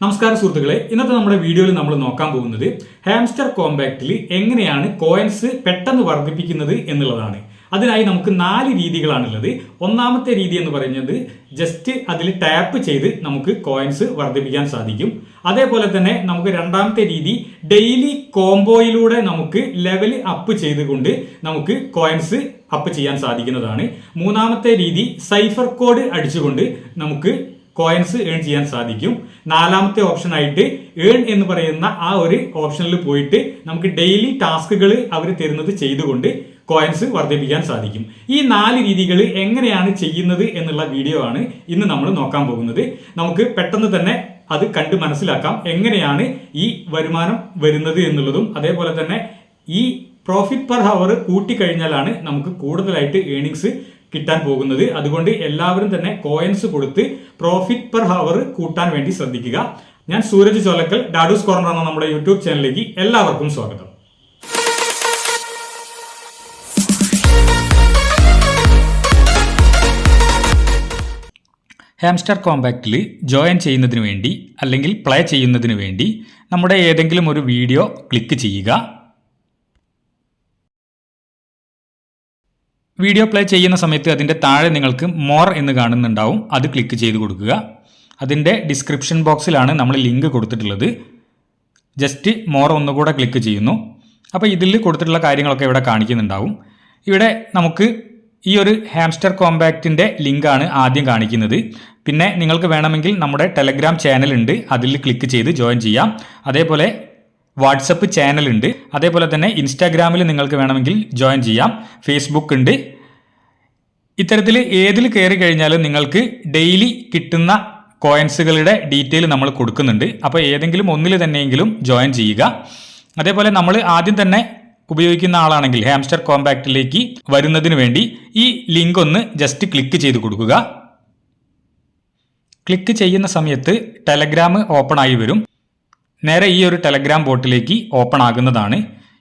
നമസ്കാരം സുഹൃത്തുക്കളെ, ഇന്നത്തെ നമ്മുടെ വീഡിയോയിൽ നമ്മൾ നോക്കാൻ പോകുന്നത് ഹാംസ്റ്റർ കോമ്പാക്റ്റിൽ എങ്ങനെയാണ് കോയിൻസ് പെട്ടെന്ന് വർദ്ധിപ്പിക്കുന്നത് എന്നുള്ളതാണ്. അതിനായി നമുക്ക് 4 രീതികളാണുള്ളത്. ഒന്നാമത്തെ രീതി എന്ന് പറയുന്നത് ജസ്റ്റ് അതിൽ ടാപ്പ് ചെയ്ത് നമുക്ക് കോയിൻസ് വർദ്ധിപ്പിക്കാൻ സാധിക്കും. അതേപോലെ തന്നെ നമുക്ക് രണ്ടാമത്തെ രീതി ഡെയിലി കോംബോയിലൂടെ നമുക്ക് ലെവൽ അപ്പ് ചെയ്തുകൊണ്ട് നമുക്ക് കോയിൻസ് അപ്പ് ചെയ്യാൻ സാധിക്കുന്നതാണ്. മൂന്നാമത്തെ രീതി സൈഫർ കോഡ് അടിച്ചുകൊണ്ട് നമുക്ക് കോയിൻസ് ഏൺ ചെയ്യാൻ സാധിക്കും. നാലാമത്തെ ഓപ്ഷൻ ആയിട്ട് ഏൺ എന്ന് പറയുന്ന ആ ഒരു ഓപ്ഷനിൽ പോയിട്ട് നമുക്ക് ഡെയിലി ടാസ്കുകൾ അവർ തരുന്നത് ചെയ്തുകൊണ്ട് കോയിൻസ് വർദ്ധിപ്പിക്കാൻ സാധിക്കും. ഈ 4 രീതികൾ എങ്ങനെയാണ് ചെയ്യുന്നത് എന്നുള്ള വീഡിയോ ആണ് ഇന്ന് നമ്മൾ നോക്കാൻ പോകുന്നത്. നമുക്ക് പെട്ടെന്ന് തന്നെ അത് കണ്ട് മനസ്സിലാക്കാം എങ്ങനെയാണ് ഈ വരുമാനം വരുന്നത് എന്നുള്ളതും. അതേപോലെ തന്നെ ഈ പ്രോഫിറ്റ് പെർ ഹവർ കൂട്ടിക്കഴിഞ്ഞാലാണ് നമുക്ക് കൂടുതലായിട്ട് ഏണിങ്സ് കിട്ടാൻ പോകുന്നത്. അതുകൊണ്ട് എല്ലാവരും തന്നെ കോയിൻസ് കൊടുത്ത് പ്രോഫിറ്റ് പെർ ഹവർ കൂട്ടാൻ വേണ്ടി ശ്രദ്ധിക്കുക. ഞാൻ സൂരജ് ചോലക്കൽ, ഡാഡൂസ് കോർണർ എന്ന നമ്മുടെ യൂട്യൂബ് ചാനലിലേക്ക് എല്ലാവർക്കും സ്വാഗതം. ഹാംസ്റ്റർ കോമ്പാക്റ്റിൽ ജോയിൻ ചെയ്യുന്നതിന് വേണ്ടി അല്ലെങ്കിൽ പ്ലേ ചെയ്യുന്നതിന് വേണ്ടി നമ്മുടെ ഏതെങ്കിലും ഒരു വീഡിയോ ക്ലിക്ക് ചെയ്യുക. വീഡിയോ പ്ലേ ചെയ്യുന്ന സമയത്ത് അതിൻ്റെ താഴെ നിങ്ങൾക്ക് മോർ എന്ന് കാണുന്നുണ്ടാവും. അത് ക്ലിക്ക് ചെയ്ത് കൊടുക്കുക. അതിൻ്റെ ഡിസ്ക്രിപ്ഷൻ ബോക്സിലാണ് നമ്മൾ ലിങ്ക് കൊടുത്തിട്ടുള്ളത്. ജസ്റ്റ് മോർ ഒന്നുകൂടെ ക്ലിക്ക് ചെയ്യുന്നു. അപ്പോൾ ഇതിൽ കൊടുത്തിട്ടുള്ള കാര്യങ്ങളൊക്കെ ഇവിടെ കാണിക്കുന്നുണ്ടാവും. ഇവിടെ നമുക്ക് ഈ ഒരു ഹാംസ്റ്റർ കോമ്പാക്റ്റിൻ്റെ ലിങ്കാണ് ആദ്യം കാണിക്കുന്നത്. പിന്നെ നിങ്ങൾക്ക് വേണമെങ്കിൽ നമ്മുടെ ടെലഗ്രാം ചാനലുണ്ട്, അതിൽ ക്ലിക്ക് ചെയ്ത് ജോയിൻ ചെയ്യാം. അതേപോലെ വാട്സപ്പ് ചാനലുണ്ട്, അതേപോലെ തന്നെ ഇൻസ്റ്റാഗ്രാമിൽ നിങ്ങൾക്ക് വേണമെങ്കിൽ ജോയിൻ ചെയ്യാം. ഫേസ്ബുക്ക് ഉണ്ട്. ഇത്തരത്തിൽ ഏതിൽ കയറി കഴിഞ്ഞാലും നിങ്ങൾക്ക് ഡെയിലി കിട്ടുന്ന കോയിൻസുകളുടെ ഡീറ്റെയിൽ നമ്മൾ കൊടുക്കുന്നുണ്ട്. അപ്പോൾ ഏതെങ്കിലും ഒന്നിൽ തന്നെയെങ്കിലും ജോയിൻ ചെയ്യുക. അതേപോലെ നമ്മൾ ആദ്യം തന്നെ ഉപയോഗിക്കുന്ന ആളാണെങ്കിൽ ഹാംസ്റ്റർ കോമ്പാക്റ്റിലേക്ക് വരുന്നതിന് വേണ്ടി ഈ ലിങ്ക് ഒന്ന് ജസ്റ്റ് ക്ലിക്ക് ചെയ്ത് കൊടുക്കുക. ക്ലിക്ക് ചെയ്യുന്ന സമയത്ത് ടെലഗ്രാം ഓപ്പൺ ആയി വരും. നേരെ ഈ ഒരു ടെലഗ്രാം ബോട്ടിലേക്ക് ഓപ്പൺ ആകുന്നതാണ്.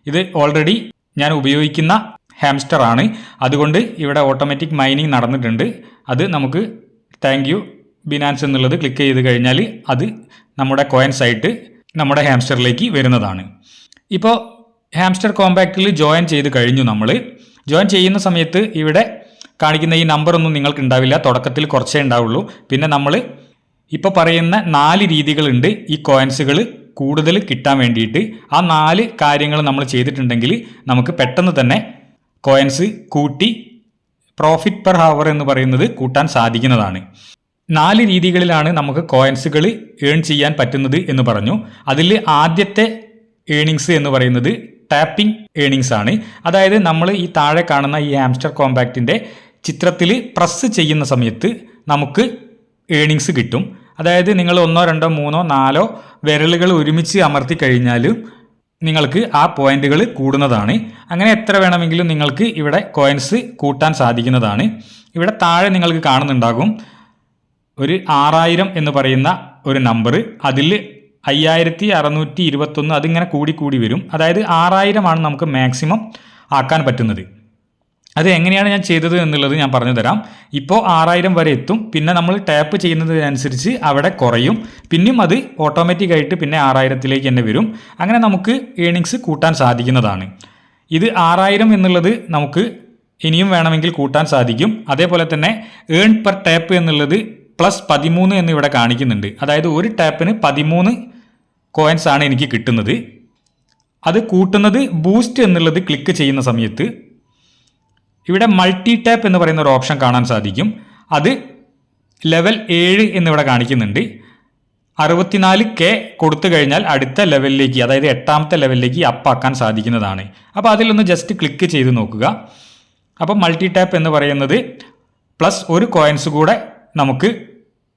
ഇത് ഓൾറെഡി ഞാൻ ഉപയോഗിക്കുന്ന ഹാംസ്റ്റർ ആണ്, അതുകൊണ്ട് ഇവിടെ ഓട്ടോമാറ്റിക് മൈനിങ് നടന്നിട്ടുണ്ട്. അത് നമുക്ക് താങ്ക് യു ബിനാൻസ് എന്നുള്ളത് ക്ലിക്ക് ചെയ്ത് കഴിഞ്ഞാൽ അത് നമ്മുടെ കോയിൻസ് ആയിട്ട് നമ്മുടെ ഹാംസ്റ്ററിലേക്ക് വരുന്നതാണ്. ഇപ്പോൾ ഹാംസ്റ്റർ കോമ്പാക്റ്റിൽ ജോയിൻ ചെയ്ത് കഴിഞ്ഞു. നമ്മൾ ജോയിൻ ചെയ്യുന്ന സമയത്ത് ഇവിടെ കാണിക്കുന്ന ഈ നമ്പറൊന്നും നിങ്ങൾക്ക് ഉണ്ടാവില്ല. തുടക്കത്തിൽ കുറച്ചേ ഉണ്ടാവുള്ളൂ. പിന്നെ നമ്മൾ ഇപ്പോൾ പറയുന്ന 4 രീതികളുണ്ട് ഈ കോയിൻസുകൾ കൂടുതൽ കിട്ടാൻ വേണ്ടിയിട്ട്. ആ 4 കാര്യങ്ങൾ നമ്മൾ ചെയ്തിട്ടുണ്ടെങ്കിൽ നമുക്ക് പെട്ടെന്ന് തന്നെ കോയിൻസ് കൂട്ടി പ്രോഫിറ്റ് പെർ ഹവർ എന്ന് പറയുന്നത് കൂട്ടാൻ സാധിക്കുന്നതാണ്. 4 രീതികളിലാണ് നമുക്ക് കോയിൻസുകൾ ഏൺ ചെയ്യാൻ പറ്റുന്നത് എന്ന് പറഞ്ഞു. അതിൽ ആദ്യത്തെ ഏണിങ്സ് എന്ന് പറയുന്നത് ടാപ്പിംഗ് ഏണിങ്സ് ആണ്. അതായത് നമ്മൾ ഈ താഴെ കാണുന്ന ഈ ഹാംസ്റ്റർ കോമ്പാക്റ്റിൻ്റെ ചിത്രത്തിൽ പ്രസ് ചെയ്യുന്ന സമയത്ത് നമുക്ക് ഏണിങ്സ് കിട്ടും. അതായത് നിങ്ങൾ 1, 2, 3, 4 വിരലുകൾ ഒരുമിച്ച് അമർത്തി കഴിഞ്ഞാൽ നിങ്ങൾക്ക് ആ പോയിന്റുകൾ കൂടുന്നതാണ്. അങ്ങനെ എത്ര വേണമെങ്കിലും നിങ്ങൾക്ക് ഇവിടെ കോയിൻസ് കൂട്ടാൻ സാധിക്കുന്നതാണ്. ഇവിടെ താഴെ നിങ്ങൾക്ക് കാണുന്നുണ്ടാകും ഒരു 6000 എന്ന് പറയുന്ന ഒരു നമ്പർ. അതിൽ 5621 അതിങ്ങനെ കൂടി വരും. അതായത് 6000 ആണ് നമുക്ക് മാക്സിമം ആക്കാൻ പറ്റുന്നത്. അത് എങ്ങനെയാണ് ഞാൻ ചെയ്തത് എന്നുള്ളത് ഞാൻ പറഞ്ഞു തരാം. ഇപ്പോൾ 6000 വരെ എത്തും. പിന്നെ നമ്മൾ ടാപ്പ് ചെയ്യുന്നതിനനുസരിച്ച് അവിടെ കുറയും. പിന്നെയും അത് ഓട്ടോമാറ്റിക്കായിട്ട് പിന്നെ 6000ത്തിലേക്ക് തന്നെ വരും. അങ്ങനെ നമുക്ക് ഏണിങ്സ് കൂട്ടാൻ സാധിക്കുന്നതാണ്. ഇത് 6000 എന്നുള്ളത് നമുക്ക് ഇനിയും വേണമെങ്കിൽ കൂട്ടാൻ സാധിക്കും. അതേപോലെ തന്നെ ഏൺ പെർ ടാപ്പ് എന്നുള്ളത് +13 എന്നിവിടെ കാണിക്കുന്നുണ്ട്. അതായത് ഒരു ടാപ്പിന് 13 കോയിൻസ് ആണ് എനിക്ക് കിട്ടുന്നത്. അത് കൂട്ടുന്നത് ബൂസ്റ്റ് എന്നുള്ളത് ക്ലിക്ക് ചെയ്യുന്ന സമയത്ത് ഇവിടെ മൾട്ടി ടാപ്പ് എന്ന് പറയുന്ന ഒരു ഓപ്ഷൻ കാണാൻ സാധിക്കും. അത് ലെവൽ 7 എന്നിവിടെ കാണിക്കുന്നുണ്ട്. 64K കൊടുത്തു കഴിഞ്ഞാൽ അടുത്ത ലെവലിലേക്ക്, അതായത് 8ാമത്തെ ലെവലിലേക്ക് അപ്പാക്കാൻ സാധിക്കുന്നതാണ്. അപ്പോൾ അതിലൊന്ന് ജസ്റ്റ് ക്ലിക്ക് ചെയ്ത് നോക്കുക. അപ്പോൾ മൾട്ടി ടാപ്പ് എന്ന് പറയുന്നത് +1 കോയിൻസ് കൂടെ നമുക്ക്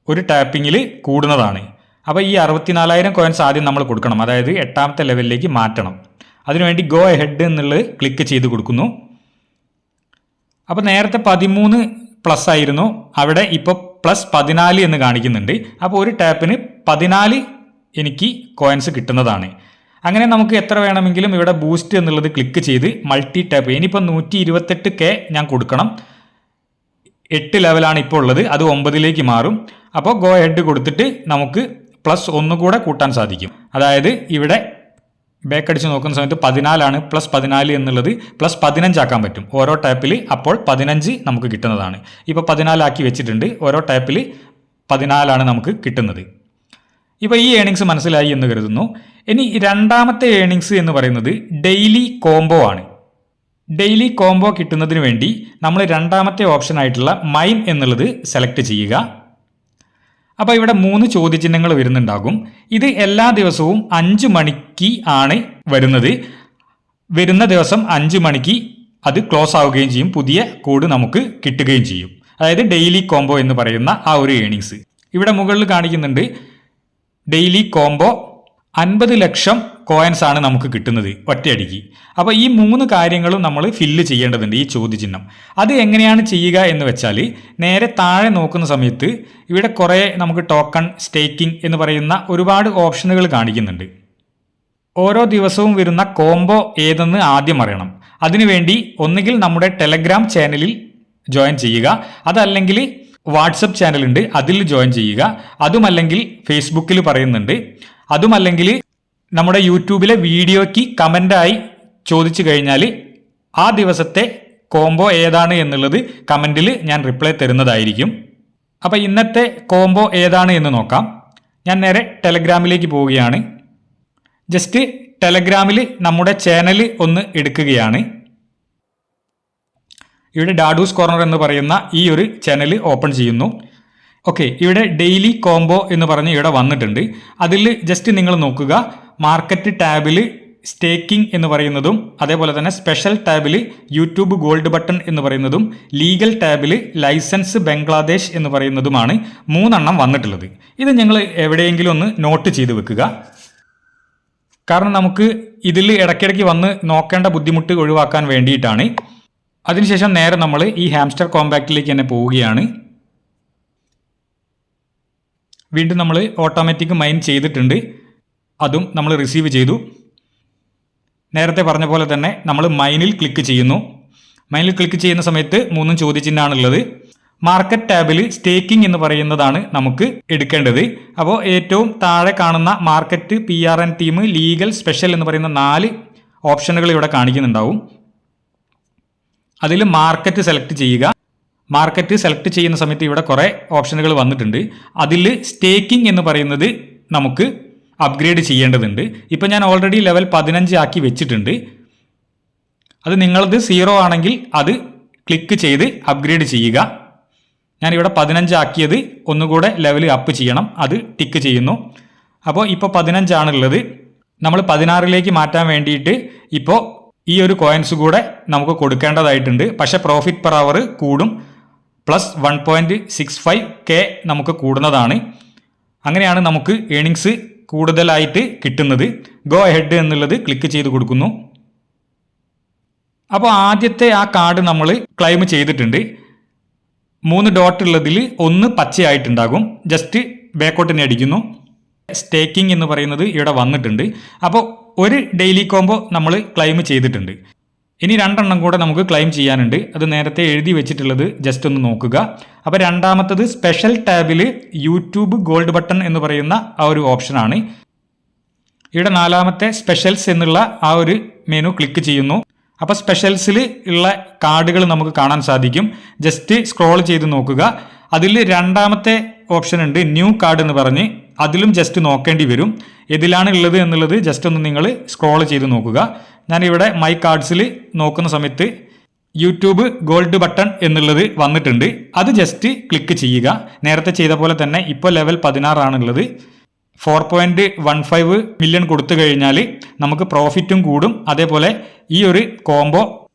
ഒരു ടാപ്പിങ്ങിൽ കൂടുന്നതാണ്. അപ്പോൾ ഈ 64000 കോയിൻസ് ആദ്യം നമ്മൾ കൊടുക്കണം. അതായത് 8ാമത്തെ ലെവലിലേക്ക് മാറ്റണം. അതിനുവേണ്ടി ഗോ എഹെഡ് എന്നുള്ളത് ക്ലിക്ക് ചെയ്ത് കൊടുക്കുന്നു. അപ്പോൾ നേരത്തെ 13+ ആയിരുന്നു, അവിടെ ഇപ്പോൾ +14 എന്ന് കാണിക്കുന്നുണ്ട്. അപ്പോൾ ഒരു ടാപ്പിന് 14 എനിക്ക് കോയിൻസ് കിട്ടുന്നതാണ്. അങ്ങനെ നമുക്ക് എത്ര വേണമെങ്കിലും ഇവിടെ ബൂസ്റ്റ് എന്നുള്ളത് ക്ലിക്ക് ചെയ്ത് മൾട്ടി ടാപ്പ്. ഇനിയിപ്പോൾ 128K ഞാൻ കൊടുക്കണം. 8 ലെവലാണ് ഇപ്പോൾ ഉള്ളത്, അത് 9ലേക്ക് മാറും. അപ്പോൾ ഗോ ഹെഡ് കൊടുത്തിട്ട് നമുക്ക് പ്ലസ് ഒന്നുകൂടെ കൂട്ടാൻ സാധിക്കും. അതായത് ഇവിടെ ബാക്ക് അടിച്ച് നോക്കുന്ന സമയത്ത് 14 പ്ലസ് 14 എന്നുള്ളത് പ്ലസ് 15 ആക്കാൻ പറ്റും ഓരോ ടാപ്പിൽ. അപ്പോൾ 15 നമുക്ക് കിട്ടുന്നതാണ്. ഇപ്പോൾ 14 ആക്കി വെച്ചിട്ടുണ്ട്. ഓരോ ടാപ്പിൽ 14 നമുക്ക് കിട്ടുന്നത്. ഇപ്പോൾ ഈ ഏണിങ്സ് മനസ്സിലായി എന്ന് കരുതുന്നു. ഇനി രണ്ടാമത്തെ ഏണിങ്സ് എന്ന് പറയുന്നത് ഡെയിലി കോംബോ ആണ്. ഡെയിലി കോംബോ കിട്ടുന്നതിന് വേണ്ടി നമ്മൾ രണ്ടാമത്തെ ഓപ്ഷൻ ആയിട്ടുള്ള മൈൻ എന്നുള്ളത് സെലക്ട് ചെയ്യുക. അപ്പോൾ ഇവിടെ 3 ചോദ്യചിഹ്നങ്ങൾ വരുന്നുണ്ടാകും. ഇത് എല്ലാ ദിവസവും 5 മണിക്ക് ആണ് വരുന്നത്. വരുന്ന ദിവസം 5 മണിക്ക് അത് ക്ലോസ് ആവുകയും ചെയ്യും. പുതിയ കോഡ് നമുക്ക് കിട്ടുകയും ചെയ്യും. അതായത് ഡെയിലി കോംബോ എന്ന് പറയുന്ന ആ ഒരു ഏണിങ്സ് ഇവിടെ മുകളിൽ കാണിക്കുന്നുണ്ട്. ഡെയിലി കോംബോ 50 ലക്ഷം കോയിൻസ് ആണ് നമുക്ക് കിട്ടുന്നത് ഒറ്റയടിക്ക്. അപ്പോൾ ഈ 3 കാര്യങ്ങളും നമ്മൾ ഫില്ല് ചെയ്യേണ്ടതുണ്ട് ഈ ചോദ്യചിഹ്നം. അത് എങ്ങനെയാണ് ചെയ്യുക എന്ന് വെച്ചാൽ നേരെ താഴെ നോക്കുന്ന സമയത്ത് ഇവിടെ കുറേ നമുക്ക് ടോക്കൺ, സ്റ്റേക്കിംഗ് എന്ന് പറയുന്ന ഒരുപാട് ഓപ്ഷനുകൾ കാണിക്കുന്നുണ്ട്. ഓരോ ദിവസവും വരുന്ന കോംബോ ഏതെന്ന് ആദ്യം അറിയണം. അതിനുവേണ്ടി ഒന്നുകിൽ നമ്മുടെ ടെലഗ്രാം ചാനലിൽ ജോയിൻ ചെയ്യുക, അതല്ലെങ്കിൽ വാട്സപ്പ് ചാനലുണ്ട് അതിൽ ജോയിൻ ചെയ്യുക, അതുമല്ലെങ്കിൽ ഫേസ്ബുക്കിൽ പറയുന്നുണ്ട്, അതുമല്ലെങ്കിൽ നമ്മുടെ യൂട്യൂബിലെ വീഡിയോയ്ക്ക് കമൻ്റായി ചോദിച്ചു കഴിഞ്ഞാൽ ആ ദിവസത്തെ കോംബോ ഏതാണ് എന്നുള്ളത് കമൻറ്റിൽ ഞാൻ റിപ്ലൈ തരുന്നതായിരിക്കും. അപ്പോൾ ഇന്നത്തെ കോംബോ ഏതാണ് എന്ന് നോക്കാം. ഞാൻ നേരെ ടെലഗ്രാമിലേക്ക് പോവുകയാണ്. ജസ്റ്റ് ടെലഗ്രാമിൽ നമ്മുടെ ചാനൽ ഒന്ന് എടുക്കുകയാണ്. ഇവിടെ ഡാഡൂസ് കോർണർ എന്ന് പറയുന്ന ഈ ഒരു ചാനൽ ഓപ്പൺ ചെയ്യുന്നു. ഓക്കെ, ഇവിടെ ഡെയിലി കോംബോ എന്ന് പറഞ്ഞ് ഇവിടെ വന്നിട്ടുണ്ട്. അതിൽ ജസ്റ്റ് നിങ്ങൾ നോക്കുക. മാർക്കറ്റ് ടാബിൽ സ്റ്റേക്കിംഗ് എന്ന് പറയുന്നതും അതേപോലെ തന്നെ സ്പെഷ്യൽ ടാബിൽ യൂട്യൂബ് ഗോൾഡ് ബട്ടൺ എന്ന് പറയുന്നതും ലീഗൽ ടാബിൽ ലൈസൻസ് ബംഗ്ലാദേശ് എന്ന് പറയുന്നതുമാണ് 3 വന്നിട്ടുള്ളത്. ഇത് നിങ്ങൾ എവിടെയെങ്കിലും ഒന്ന് നോട്ട് ചെയ്ത് വെക്കുക. കാരണം നമുക്ക് ഇതിൽ ഇടയ്ക്കിടയ്ക്ക് വന്ന് നോക്കേണ്ട ബുദ്ധിമുട്ട് ഒഴിവാക്കാൻ വേണ്ടിയിട്ടാണ്. അതിനുശേഷം നേരെ നമ്മൾ ഈ ഹാംസ്റ്റർ കോമ്പാക്റ്റിലേക്ക് തന്നെ പോവുകയാണ്. വീണ്ടും നമ്മൾ ഓട്ടോമാറ്റിക് മൈൻ ചെയ്തിട്ടുണ്ട്. അതും നമ്മൾ റിസീവ് ചെയ്തു. നേരത്തെ പറഞ്ഞ പോലെ തന്നെ നമ്മൾ മൈനിൽ ക്ലിക്ക് ചെയ്യുന്നു. മൈനിൽ ക്ലിക്ക് ചെയ്യുന്ന സമയത്ത് 3 ചോദ്യചിഹ്നമാണുള്ളത്. മാർക്കറ്റ് ടാബിൽ സ്റ്റേക്കിംഗ് എന്ന് പറയുന്നതാണ് നമുക്ക് എടുക്കേണ്ടത്. അപ്പോൾ ഏറ്റവും താഴെ കാണുന്ന market, PRN team, legal, special എന്ന് പറയുന്ന 4 ഓപ്ഷനുകൾ ഇവിടെ കാണിക്കുന്നുണ്ടാവും. അതിൽ മാർക്കറ്റ് സെലക്ട് ചെയ്യുക. മാർക്കറ്റ് സെലക്ട് ചെയ്യുന്ന സമയത്ത് ഇവിടെ കുറേ ഓപ്ഷനുകൾ വന്നിട്ടുണ്ട്. അതിൽ സ്റ്റേക്കിംഗ് എന്ന് പറയുന്നത് നമുക്ക് അപ്ഗ്രേഡ് ചെയ്യേണ്ടതുണ്ട്. ഇപ്പം ഞാൻ ഓൾറെഡി ലെവൽ 15 ആക്കി വെച്ചിട്ടുണ്ട്. അത് നിങ്ങളത് 0 ആണെങ്കിൽ അത് ക്ലിക്ക് ചെയ്ത് അപ്ഗ്രേഡ് ചെയ്യുക. ഞാനിവിടെ 15 ആക്കിയത് ഒന്നുകൂടെ ലെവൽ അപ്പ് ചെയ്യണം. അത് ടിക്ക് ചെയ്യുന്നു. അപ്പോൾ ഇപ്പോൾ 15 ആണുള്ളത്. നമ്മൾ 16ലേക്ക് മാറ്റാൻ വേണ്ടിയിട്ട് ഇപ്പോൾ ഈ ഒരു കോയിൻസ് കൂടെ നമുക്ക് കൊടുക്കേണ്ടതായിട്ടുണ്ട്. പക്ഷേ പ്രോഫിറ്റ് പെർ അവർ കൂടും. പ്ലസ് 1.65K നമുക്ക് കൂടുന്നതാണ്. അങ്ങനെയാണ് നമുക്ക് ഏണിങ്സ് കൂടുതലായിട്ട് കിട്ടുന്നത്. ഗോ അഹെഡ് എന്നുള്ളത് ക്ലിക്ക് ചെയ്ത് കൊടുക്കുന്നു. അപ്പോൾ ആദ്യത്തെ ആ കാർഡ് നമ്മൾ ക്ലെയിം ചെയ്തിട്ടുണ്ട്. 3 ഡോട്ട് ഉള്ളതിൽ 1 പച്ചയായിട്ടുണ്ടാകും. ജസ്റ്റ് ബാക്കോട്ടിനെ അടിക്കുന്നു. സ്റ്റേക്കിംഗ് എന്ന് പറയുന്നത് ഇവിടെ വന്നിട്ടുണ്ട്. അപ്പോൾ ഒരു ഡെയിലി കോംബോ നമ്മൾ ക്ലെയിം ചെയ്തിട്ടുണ്ട്. ഇനി 2 കൂടെ നമുക്ക് ക്ലെയിം ചെയ്യാനുണ്ട്. അത് നേരത്തെ എഴുതി വെച്ചിട്ടുള്ളത് ജസ്റ്റ് ഒന്ന് നോക്കുക. അപ്പോൾ രണ്ടാമത്തത് സ്പെഷ്യൽ ടാബിൽ യൂട്യൂബ് ഗോൾഡ് ബട്ടൺ എന്ന് പറയുന്ന ആ ഒരു ഓപ്ഷനാണ്. ഇവിടെ 4ാമത്തെ സ്പെഷ്യൽസ് എന്നുള്ള ആ ഒരു മെനു ക്ലിക്ക് ചെയ്യുന്നു. അപ്പോൾ സ്പെഷ്യൽസിൽ ഉള്ള കാർഡുകൾ നമുക്ക് കാണാൻ സാധിക്കും. ജസ്റ്റ് സ്ക്രോൾ ചെയ്ത് നോക്കുക. അതിൽ 2ാമത്തെ ഓപ്ഷൻ ഉണ്ട്, ന്യൂ കാർഡ് എന്ന് പറഞ്ഞ്. അതിലും ജസ്റ്റ് നോക്കേണ്ടി വരും. ഏതിലാണ് ഉള്ളത് എന്നുള്ളത് ജസ്റ്റ് ഒന്ന് നിങ്ങൾ സ്ക്രോൾ ചെയ്ത് നോക്കുക. ഞാനിവിടെ മൈ കാർഡ്സിൽ നോക്കുന്ന സമയത്ത് യൂട്യൂബ് ഗോൾഡ് ബട്ടൺ എന്നുള്ളത് വന്നിട്ടുണ്ട്. അത് ജസ്റ്റ് ക്ലിക്ക് ചെയ്യുക. നേരത്തെ ചെയ്ത പോലെ തന്നെ ഇപ്പോൾ ലെവൽ 16 ആണുള്ളത്. 4.15 മില്യൺ കൊടുത്തു കഴിഞ്ഞാൽ നമുക്ക് പ്രോഫിറ്റും കൂടും. അതേപോലെ ഈ ഒരു കോംബോ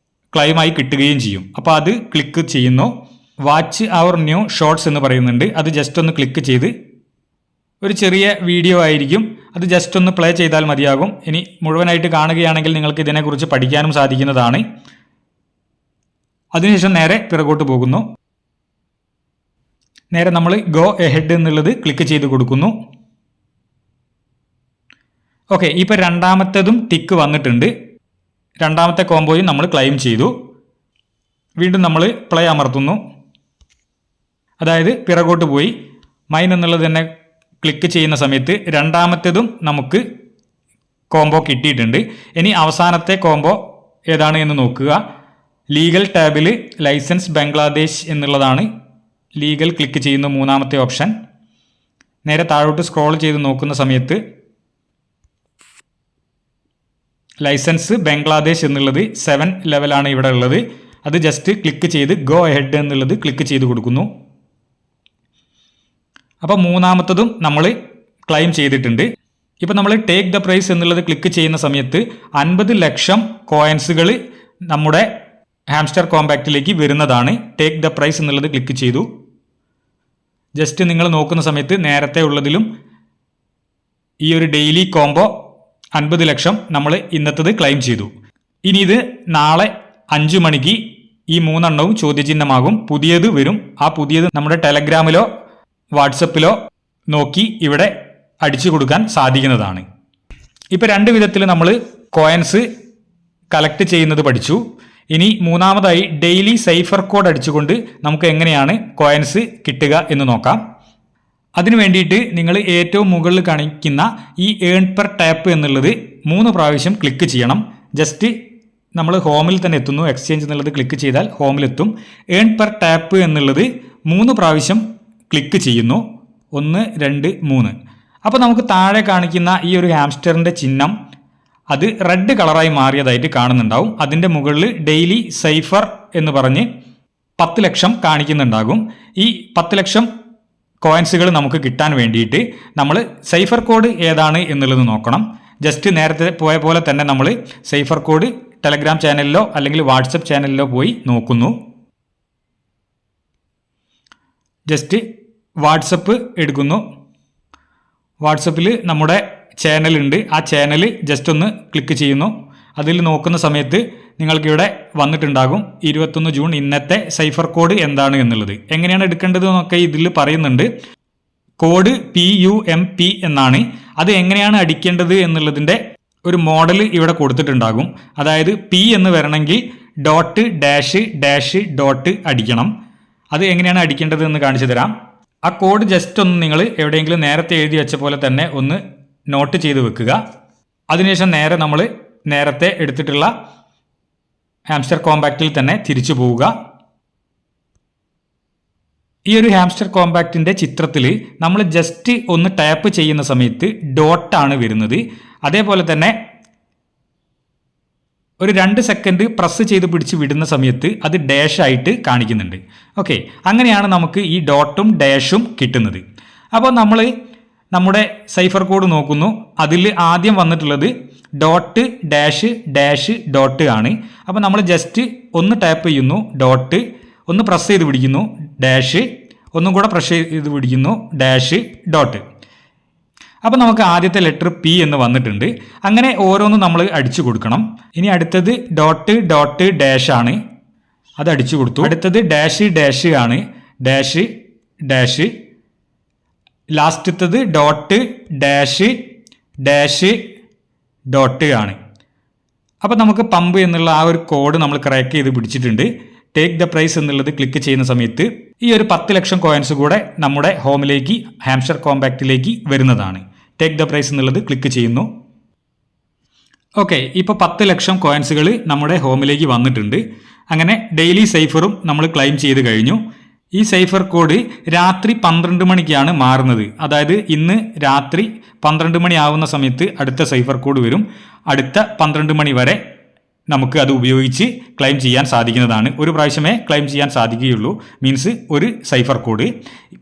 ക്ലെയിമായി കിട്ടുകയും ചെയ്യും. അപ്പോൾ അത് ക്ലിക്ക് ചെയ്യുന്നു. വാച്ച് അവർ ന്യൂ ഷോർട്സ് എന്ന് പറയുന്നുണ്ട്. അത് ജസ്റ്റ് ഒന്ന് ക്ലിക്ക് ചെയ്ത് ഒരു ചെറിയ വീഡിയോ ആയിരിക്കും. അത് ജസ്റ്റ് ഒന്ന് പ്ലേ ചെയ്താൽ മതിയാകും. ഇനി മുഴുവനായിട്ട് കാണുകയാണെങ്കിൽ നിങ്ങൾക്ക് ഇതിനെക്കുറിച്ച് പഠിക്കാനും സാധിക്കുന്നതാണ്. അതിനുശേഷം നേരെ പിറകോട്ട് പോകുന്നു. നേരെ നമ്മൾ ഗോ എഹെഡ് എന്നുള്ളത് ക്ലിക്ക് ചെയ്ത് കൊടുക്കുന്നു. ഓക്കെ, ഇപ്പോൾ 2ാമത്തേതും ടിക്ക് വന്നിട്ടുണ്ട്. 2ാമത്തെ കോംബോയും നമ്മൾ ക്ലെയിം ചെയ്തു. വീണ്ടും നമ്മൾ പ്ലേ അമർത്തുന്നു. അതായത് പിറകോട്ട് പോയി മൈൻ എന്നുള്ളത് തന്നെ ക്ലിക്ക് ചെയ്യുന്ന സമയത്ത് രണ്ടാമത്തേതും നമുക്ക് കോംബോ കിട്ടിയിട്ടുണ്ട്. ഇനി അവസാനത്തെ കോംബോ ഏതാണ് എന്ന് നോക്കുക. ലീഗൽ ടാബിൽ ലൈസൻസ് ബംഗ്ലാദേശ് എന്നുള്ളതാണ്. ലീഗൽ ക്ലിക്ക് ചെയ്യുന്ന മൂന്നാമത്തെ ഓപ്ഷൻ. നേരെ താഴോട്ട് സ്ക്രോൾ ചെയ്ത് നോക്കുന്ന സമയത്ത് ലൈസൻസ് ബംഗ്ലാദേശ് എന്നുള്ളത് 7 ലെവലാണ് ഇവിടെ ഉള്ളത്. അത് ജസ്റ്റ് ക്ലിക്ക് ചെയ്ത് ഗോ അഹെഡ് എന്നുള്ളത് ക്ലിക്ക് ചെയ്ത് കൊടുക്കുന്നു. അപ്പോൾ മൂന്നാമത്തതും നമ്മൾ ക്ലെയിം ചെയ്തിട്ടുണ്ട്. ഇപ്പോൾ നമ്മൾ ടേക്ക് ദ പ്രൈസ് എന്നുള്ളത് ക്ലിക്ക് ചെയ്യുന്ന സമയത്ത് 50 ലക്ഷം കോയിൻസുകൾ നമ്മുടെ ഹാംസ്റ്റർ കോമ്പാക്റ്റിലേക്ക് വരുന്നതാണ്. ടേക്ക് ദ പ്രൈസ് എന്നുള്ളത് ക്ലിക്ക് ചെയ്തു. ജസ്റ്റ് നിങ്ങൾ നോക്കുന്ന സമയത്ത് നേരത്തെ ഉള്ളതിലും ഈ ഒരു ഡെയിലി കോംബോ 50 ലക്ഷം നമ്മൾ ഇന്നത്തത് ക്ലെയിം ചെയ്തു. ഇനി ഇത് നാളെ 5 മണിക്ക് ഈ 3 എണ്ണവും ചോദ്യചിഹ്നമാകും. പുതിയത് വരും. ആ പുതിയത് നമ്മുടെ ടെലഗ്രാമിലോ വാട്സപ്പിലോ നോക്കി ഇവിടെ അടിച്ചു കൊടുക്കാൻ സാധിക്കുന്നതാണ്. ഇപ്പോൾ 2 വിധത്തിൽ നമ്മൾ കോയിൻസ് കളക്ട് ചെയ്യുന്നത് പഠിച്ചു. ഇനി മൂന്നാമതായി ഡെയിലി സൈഫർ കോഡ് അടിച്ചുകൊണ്ട് നമുക്ക് എങ്ങനെയാണ് കോയിൻസ് കിട്ടുക എന്ന് നോക്കാം. അതിനു വേണ്ടിയിട്ട് നിങ്ങൾ ഏറ്റവും മുകളിൽ കാണിക്കുന്ന ഈ ഏൺ പെർ ടാപ്പ് എന്നുള്ളത് 3 പ്രാവശ്യം ക്ലിക്ക് ചെയ്യണം. ജസ്റ്റ് നമ്മൾ ഹോമിൽ തന്നെ എത്തുന്നു. എക്സ്ചേഞ്ച് എന്നുള്ളത് ക്ലിക്ക് ചെയ്താൽ ഹോമിലെത്തും. ഏൺ പെർ ടാപ്പ് എന്നുള്ളത് 3 പ്രാവശ്യം ക്ലിക്ക് ചെയ്യുന്നു. 1 2 3. അപ്പോൾ നമുക്ക് താഴെ കാണിക്കുന്ന ഈ ഒരു ഹാംസ്റ്ററിൻ്റെ ചിഹ്നം അത് റെഡ് കളറായി മാറിയതായിട്ട് കാണുന്നുണ്ടാവും. അതിൻ്റെ മുകളിൽ ഡെയിലി സൈഫർ എന്ന് പറഞ്ഞ് 10 ലക്ഷം കാണിക്കുന്നുണ്ടാകും. ഈ 10 ലക്ഷം കോയിൻസുകൾ നമുക്ക് കിട്ടാൻ വേണ്ടിയിട്ട് നമ്മൾ സൈഫർ കോഡ് ഏതാണ് എന്നുള്ളത് നോക്കണം. ജസ്റ്റ് നേരത്തെ പോയ പോലെ തന്നെ നമ്മൾ സൈഫർ കോഡ് ടെലഗ്രാം ചാനലിലോ അല്ലെങ്കിൽ വാട്സപ്പ് ചാനലിലോ പോയി നോക്കുന്നു. ജസ്റ്റ് വാട്സപ്പ് എടുക്കുന്നു. വാട്സപ്പിൽ നമ്മുടെ ചാനലുണ്ട്. ആ ചാനൽ ജസ്റ്റ് ഒന്ന് ക്ലിക്ക് ചെയ്യുന്നു. അതിൽ നോക്കുന്ന സമയത്ത് നിങ്ങൾക്കിവിടെ വന്നിട്ടുണ്ടാകും 21 ജൂൺ ഇന്നത്തെ സൈഫർ കോഡ് എന്താണ് എന്നുള്ളത്. എങ്ങനെയാണ് എടുക്കേണ്ടത് എന്നൊക്കെ ഇതിൽ പറയുന്നുണ്ട്. കോഡ് PUMP എന്നാണ്. അത് എങ്ങനെയാണ് അടിക്കേണ്ടത് എന്നുള്ളതിൻ്റെ ഒരു മോഡൽ ഇവിടെ കൊടുത്തിട്ടുണ്ടാകും. അതായത് P എന്ന് വരണമെങ്കിൽ ഡോട്ട് ഡാഷ് ഡാഷ് ഡോട്ട് അടിക്കണം. അത് എങ്ങനെയാണ് അടിക്കേണ്ടത് എന്ന് കാണിച്ചു തരാം. ആ കോഡ് ജസ്റ്റ് ഒന്ന് നിങ്ങൾ എവിടെയെങ്കിലും നേരത്തെ എഴുതി വെച്ച പോലെ തന്നെ ഒന്ന് നോട്ട് ചെയ്ത് വെക്കുക. അതിനുശേഷം നമ്മൾ നേരത്തെ എടുത്തിട്ടുള്ള ഹാംസ്റ്റർ കോമ്പാക്റ്റിൽ തന്നെ തിരിച്ചു പോവുക. ഈ ഒരു ഹാംസ്റ്റർ കോമ്പാക്റ്റിൻ്റെ ചിത്രത്തിൽ നമ്മൾ ജസ്റ്റ് ഒന്ന് ടാപ്പ് ചെയ്യുന്ന സമയത്ത് ഡോട്ടാണ് വരുന്നത്. അതേപോലെ തന്നെ ഒരു 2 സെക്കൻഡ് പ്രസ് ചെയ്ത് പിടിച്ച് വിടുന്ന സമയത്ത് അത് ഡാഷ് ആയിട്ട് കാണിക്കുന്നുണ്ട്. ഓക്കെ, അങ്ങനെയാണ് നമുക്ക് ഈ ഡോട്ടും ഡാഷും കിട്ടുന്നത്. അപ്പോൾ നമ്മൾ നമ്മുടെ സൈഫർ കോഡ് നോക്കുന്നു. അതിൽ ആദ്യം വന്നിട്ടുള്ളത് ഡോട്ട് ഡാഷ് ഡാഷ് ഡോട്ട് ആണ്. അപ്പോൾ നമ്മൾ ജസ്റ്റ് ഒന്ന് ടാപ്പ് ചെയ്യുന്നു, ഡോട്ട്, ഒന്ന് പ്രസ് ചെയ്ത് പിടിക്കുന്നു, ഡാഷ്, ഒന്നും കൂടെ പ്രസ് ചെയ്ത് പിടിക്കുന്നു, ഡാഷ്, ഡോട്ട്. അപ്പോൾ നമുക്ക് ആദ്യത്തെ ലെറ്റർ P എന്ന് വന്നിട്ടുണ്ട്. അങ്ങനെ ഓരോന്നും നമ്മൾ അടിച്ചു കൊടുക്കണം. ഇനി അടുത്തത് ഡോട്ട് ഡോട്ട് ഡാഷ് ആണ്. അത് അടിച്ചു കൊടുത്തു. അടുത്തത് ഡാഷ് ഡാഷ് ആണ്. Dash dash. ലാസ്റ്റത്തത് ഡോട്ട് ഡാഷ് ഡാഷ് ഡോട്ട് ആണ്. അപ്പോൾ നമുക്ക് പമ്പ് എന്നുള്ള ആ ഒരു കോഡ് നമ്മൾ ക്രാക്ക് ചെയ്ത് പിടിച്ചിട്ടുണ്ട്. ടേക്ക് ദ പ്രൈസ് എന്നുള്ളത് ക്ലിക്ക് ചെയ്യുന്ന സമയത്ത് ഈ ഒരു 10 ലക്ഷം കോയിൻസ് കൂടെ നമ്മുടെ ഹോമിലേക്ക് ഹാംസ്റ്റർ കോമ്പാക്റ്റിലേക്ക് വരുന്നതാണ്. ടേക്ക് ദ പ്രൈസ് എന്നുള്ളത് ക്ലിക്ക് ചെയ്യുന്നു. ഓക്കെ, ഇപ്പോൾ 10 ലക്ഷം കോയിൻസുകൾ നമ്മുടെ ഹോമിലേക്ക് വന്നിട്ടുണ്ട്. അങ്ങനെ ഡെയിലി സൈഫറും നമ്മൾ ക്ലെയിം ചെയ്ത് കഴിഞ്ഞു. ഈ സൈഫർ കോഡ് രാത്രി 12 മണിക്കാണ് മാറുന്നത്. അതായത് ഇന്ന് രാത്രി 12 മണി ആവുന്ന സമയത്ത് അടുത്ത സൈഫർ കോഡ് വരും. അടുത്ത 12 മണി വരെ നമുക്ക് അത് ഉപയോഗിച്ച് ക്ലെയിം ചെയ്യാൻ സാധിക്കുന്നതാണ്. ഒരു പ്രാവശ്യമേ ക്ലെയിം ചെയ്യാൻ സാധിക്കുകയുള്ളൂ. മീൻസ് ഒരു സൈഫർ കോഡ്.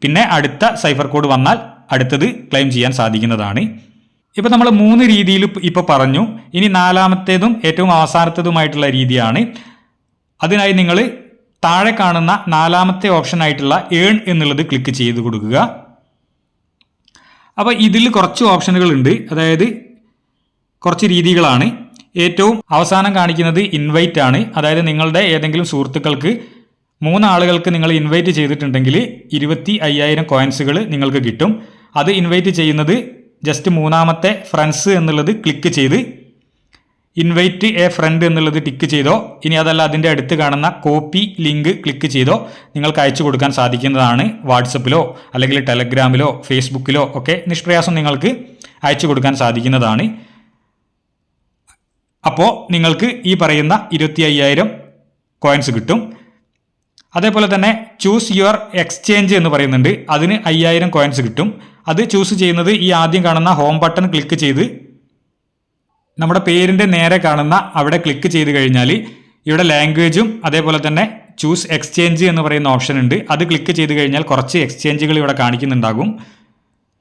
പിന്നെ അടുത്ത സൈഫർ കോഡ് വന്നാൽ അടുത്തത് ക്ലെയിം ചെയ്യാൻ സാധിക്കുന്നതാണ്. ഇപ്പോൾ നമ്മൾ 3 രീതിയിൽ ഇപ്പോൾ പറഞ്ഞു. ഇനി 4ാമത്തേതും ഏറ്റവും അവസാനത്തേതുമായിട്ടുള്ള രീതിയാണ്. അതിനായി നിങ്ങൾ താഴെ കാണുന്ന 4ാമത്തെ ഓപ്ഷൻ ആയിട്ടുള്ള ഏൺ എന്നുള്ളത് ക്ലിക്ക് ചെയ്ത് കൊടുക്കുക. അപ്പോൾ ഇതിൽ കുറച്ച് ഓപ്ഷനുകൾ ഉണ്ട്. അതായത് കുറച്ച് രീതികളാണ്. ഏറ്റവും അവസാനം കാണിക്കുന്നത് ഇൻവൈറ്റ് ആണ്. അതായത് നിങ്ങളുടെ ഏതെങ്കിലും സുഹൃത്തുക്കൾക്ക് 3 ആളുകൾക്ക് നിങ്ങൾ ഇൻവൈറ്റ് ചെയ്തിട്ടുണ്ടെങ്കിൽ 25,000 കോയിൻസുകൾ നിങ്ങൾക്ക് കിട്ടും. അത് ഇൻവൈറ്റ് ചെയ്യുന്നത് ജസ്റ്റ് 3ാമത്തെ ഫ്രണ്ട്സ് എന്നുള്ളത് ക്ലിക്ക് ചെയ്ത് ഇൻവൈറ്റ് എ ഫ്രണ്ട് എന്നുള്ളത് ടിക്ക് ചെയ്തോ ഇനി അതല്ല അതിൻ്റെ അടുത്ത് കാണുന്ന കോപ്പി ലിങ്ക് ക്ലിക്ക് ചെയ്തോ നിങ്ങൾക്ക് അയച്ചു കൊടുക്കാൻ സാധിക്കുന്നതാണ്. വാട്സപ്പിലോ അല്ലെങ്കിൽ ടെലഗ്രാമിലോ ഫേസ്ബുക്കിലോ ഒക്കെ നിഷ്പ്രയാസം നിങ്ങൾക്ക് അയച്ചു കൊടുക്കാൻ സാധിക്കുന്നതാണ്. അപ്പോൾ നിങ്ങൾക്ക് ഈ പറയുന്ന 25,000 കോയിൻസ് കിട്ടും. അതേപോലെ തന്നെ ചൂസ് യുവർ എക്സ്ചേഞ്ച് എന്ന് പറയുന്നുണ്ട്. അതിന് 5,000 കോയിൻസ് കിട്ടും. അത് ചൂസ് ചെയ്യുന്നത് ഈ ആദ്യം കാണുന്ന ഹോം ബട്ടൺ ക്ലിക്ക് ചെയ്ത് നമ്മുടെ പേരിൻ്റെ നേരെ കാണുന്ന അവിടെ ക്ലിക്ക് ചെയ്ത് കഴിഞ്ഞാൽ ഇവിടെ ലാംഗ്വേജും അതേപോലെ തന്നെ ചൂസ് എക്സ്ചേഞ്ച് എന്ന് പറയുന്ന ഓപ്ഷൻ ഉണ്ട്. അത് ക്ലിക്ക് ചെയ്ത് കഴിഞ്ഞാൽ കുറച്ച് എക്സ്ചേഞ്ചുകൾ ഇവിടെ കാണിക്കുന്നുണ്ടാകും.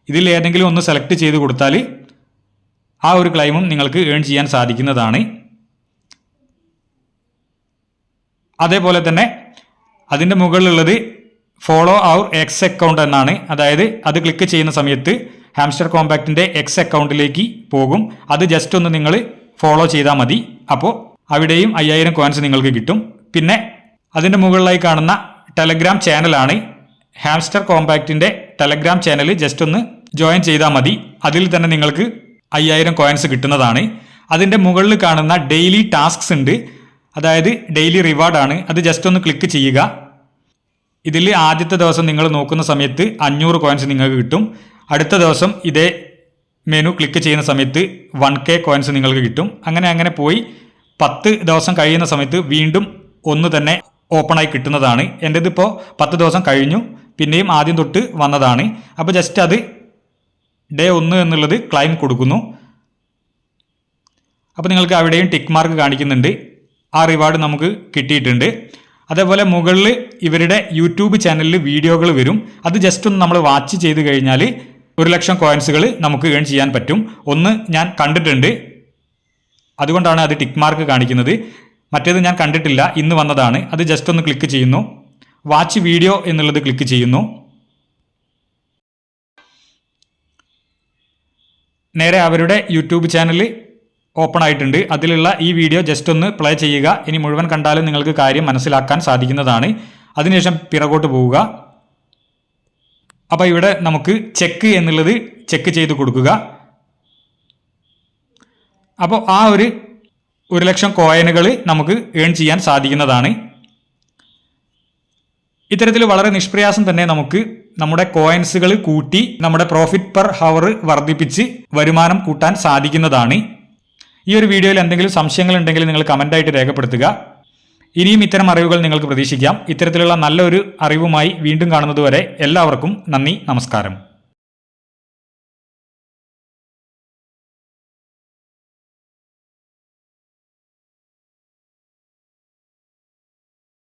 ഇതിൽ ഏതെങ്കിലും ഒന്ന് സെലക്ട് ചെയ്ത് കൊടുത്താൽ ആ ഒരു ക്ലെയിമും നിങ്ങൾക്ക് ഏൺ ചെയ്യാൻ സാധിക്കുന്നതാണ്. അതേപോലെ തന്നെ അതിൻ്റെ മുകളിലുള്ളത് ഫോളോ അവർ എക്സ് അക്കൗണ്ട് എന്നാണ്. അതായത് അത് ക്ലിക്ക് ചെയ്യുന്ന സമയത്ത് ഹാംസ്റ്റർ കോമ്പാക്റ്റിൻ്റെ എക്സ് അക്കൗണ്ടിലേക്ക് പോകും. അത് ജസ്റ്റ് ഒന്ന് നിങ്ങൾ ഫോളോ ചെയ്താൽ മതി. അപ്പോൾ അവിടെയും 5,000 കോയിൻസ് നിങ്ങൾക്ക് കിട്ടും. പിന്നെ അതിൻ്റെ മുകളിലായി കാണുന്ന ടെലഗ്രാം ചാനലാണ്. ഹാംസ്റ്റർ കോമ്പാക്റ്റിൻ്റെ ടെലഗ്രാം ചാനൽ ജസ്റ്റ് ഒന്ന് ജോയിൻ ചെയ്താൽ മതി. അതിൽ തന്നെ നിങ്ങൾക്ക് 5,000 കോയിൻസ് കിട്ടുന്നതാണ്. അതിൻ്റെ മുകളിൽ കാണുന്ന ഡെയിലി ടാസ്ക്സ് ഉണ്ട്. അതായത് ഡെയിലി റിവാർഡാണ്. അത് ജസ്റ്റ് ഒന്ന് ക്ലിക്ക് ചെയ്യുക. ഇതിൽ ആദ്യത്തെ ദിവസം നിങ്ങൾ നോക്കുന്ന സമയത്ത് 500 കോയിൻസ് നിങ്ങൾക്ക് കിട്ടും. അടുത്ത ദിവസം ഇതേ മെനു ക്ലിക്ക് ചെയ്യുന്ന സമയത്ത് 1K കോയിൻസ് നിങ്ങൾക്ക് കിട്ടും. അങ്ങനെ പോയി 10 ദിവസം കഴിയുന്ന സമയത്ത് വീണ്ടും ഒന്ന് തന്നെ ഓപ്പണായി കിട്ടുന്നതാണ്. എൻ്റേതിപ്പോൾ 10 ദിവസം കഴിഞ്ഞു, പിന്നെയും ആദ്യം തൊട്ട് വന്നതാണ്. അപ്പോൾ ജസ്റ്റ് അത് ഡേ 1 എന്നുള്ളത് ക്ലൈം കൊടുക്കുന്നു. അപ്പോൾ നിങ്ങൾക്ക് അവിടെയും ടിക്ക് മാർക്ക് കാണിക്കുന്നുണ്ട്. ആ റിവാർഡ് നമുക്ക് കിട്ടിയിട്ടുണ്ട്. അതേപോലെ മുകളിൽ ഇവരുടെ യൂട്യൂബ് ചാനലിൽ വീഡിയോകൾ വരും. അത് ജസ്റ്റ് ഒന്ന് നമ്മൾ വാച്ച് ചെയ്ത് കഴിഞ്ഞാൽ 1,00,000 കോയിൻസുകൾ നമുക്ക് ഏൺ ചെയ്യാൻ പറ്റും. ഒന്ന് ഞാൻ കണ്ടിട്ടുണ്ട്, അതുകൊണ്ടാണ് അത് ടിക്ക് മാർക്ക് കാണിക്കുന്നത്. മറ്റേത് ഞാൻ കണ്ടിട്ടില്ല, ഇന്ന് വന്നതാണ്. അത് ജസ്റ്റ് ഒന്ന് ക്ലിക്ക് ചെയ്യുന്നു. വാച്ച് വീഡിയോ എന്നുള്ളത് ക്ലിക്ക് ചെയ്യുന്നു. നേരെ അവരുടെ യൂട്യൂബ് ചാനൽ ഓപ്പൺ ആയിട്ടുണ്ട്. അതിലുള്ള ഈ വീഡിയോ ജസ്റ്റ് ഒന്ന് പ്ലേ ചെയ്യുക. ഇനി മുഴുവൻ കണ്ടാലും നിങ്ങൾക്ക് കാര്യം മനസ്സിലാക്കാൻ സാധിക്കുന്നതാണ്. അതിനുശേഷം പിറകോട്ട് പോവുക. അപ്പോൾ ഇവിടെ നമുക്ക് ചെക്ക് എന്നുള്ളത് ചെക്ക് ചെയ്ത് കൊടുക്കുക. അപ്പോൾ ആ ഒരു 1,00,000 കോയിനുകൾ നമുക്ക് ഏൺ ചെയ്യാൻ സാധിക്കുന്നതാണ്. ഇത്തരത്തിൽ വളരെ നിഷ്പ്രയാസം തന്നെ നമുക്ക് നമ്മുടെ കോയിൻസുകൾ കൂട്ടി നമ്മുടെ പ്രോഫിറ്റ് പെർ ഹവർ വർദ്ധിപ്പിച്ച് വരുമാനം കൂട്ടാൻ സാധിക്കുന്നതാണ്. ഈ ഒരു വീഡിയോയിൽ എന്തെങ്കിലും സംശയങ്ങൾ ഉണ്ടെങ്കിൽ നിങ്ങൾ കമൻ്റായിട്ട് രേഖപ്പെടുത്തുക. ഇനിയും ഇത്തരം അറിവുകൾ നിങ്ങൾക്ക് പ്രതീക്ഷിക്കാം. ഇത്തരത്തിലുള്ള നല്ലൊരു അറിവുമായി വീണ്ടും കാണുന്നതുവരെ എല്ലാവർക്കും നന്ദി, നമസ്കാരം.